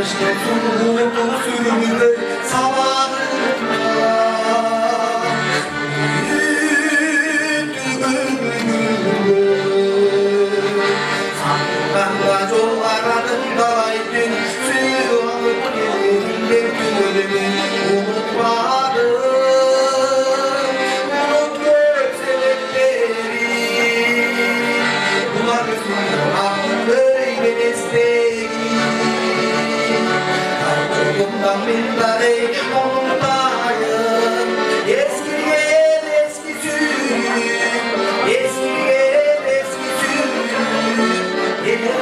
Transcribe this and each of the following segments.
kışkın soğudu sürgüde sabahında Sanmanda yol aradım dalay gün suyu alıp gelin bir günümü unutmadım unuttum sebepleri Bunlar gözümün aklım böyle desteği Kalbimden bir tane ondayım Eskiyen eski sürüm Eskiyen eski sürüm Gelip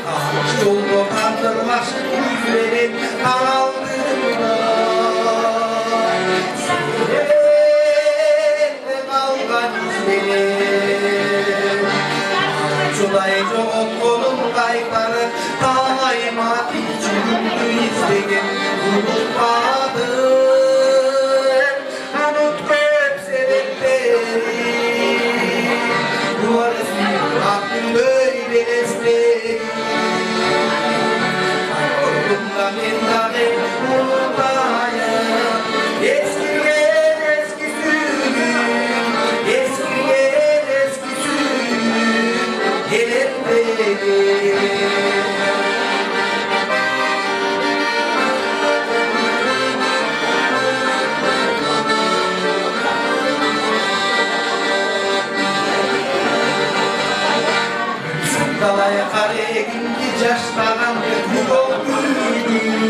Kaç yolda kandırmaz yüzlerim kaldırma Seninle kavgan izlerim Şulayca ot kolum kayıkları daima içimde izledim Unutmadım Unuttum sebepleri Bu arası aklım böyle destek Aklımdan endare unutmayın Eskiyen eski sürgün Eskiyen eski sürgün Gelip Dalaya kareye gündüz yaşlanan bu yol gülüm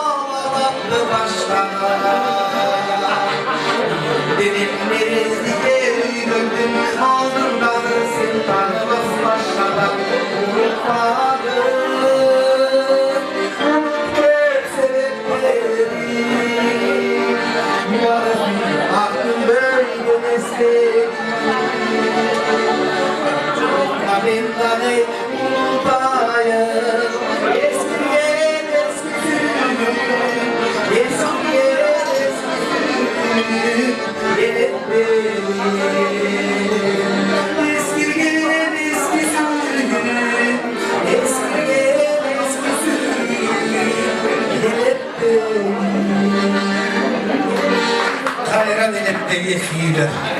Ağlattı başlara Benim nerezliğe döndüm Ağzımdan sen tanımaz başladan Unutmadım Unuttum sebepleri Aklım böyle destek Kabindane unutayım Eskiyen eski sürüm Eskiyen eski sürüm Gelip Eskiyen eski sürüm Eskiyen eski sürüm Gelip Hayran edip de yetiyor